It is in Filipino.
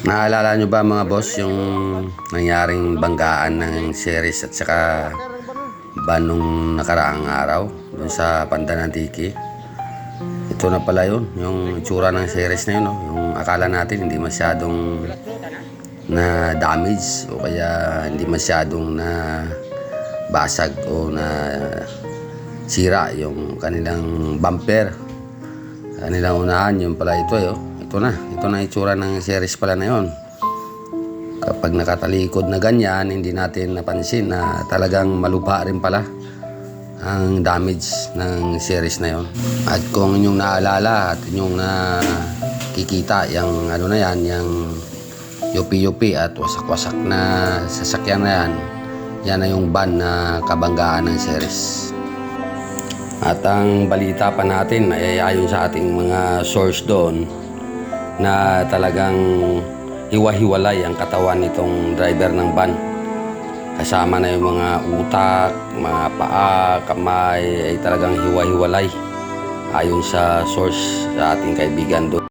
Naalala nyo ba mga boss yung nangyaring banggaan ng series at saka van nung nakaraang araw dun sa Pandanantiki? Ito na pala yun, yung itsura ng series na yun, no? Yung akala natin hindi masyadong na damage o kaya hindi masyadong na basag o na sira yung kanilang bumper, kanilang unahan. Yung pala ito eh, oh. Ito na itsura ng series pala na yun. Kapag nakatalikod na ganyan, hindi natin napansin na talagang malubha rin pala ang damage ng series na yon. At kung inyong naalala at inyong nakikita yung ano na yan, yung yupi-yupi at wasak-wasak na sasakyan na yan, yan na yung van na kabanggaan ng series. At ang balita pa natin ay ayon sa ating mga source doon na talagang hiwa-hiwalay ang katawan nitong driver ng van. Kasama na yung mga utak, mga paa, kamay ay talagang hiwa-hiwalay ayon sa source sa ating kaibigan doon.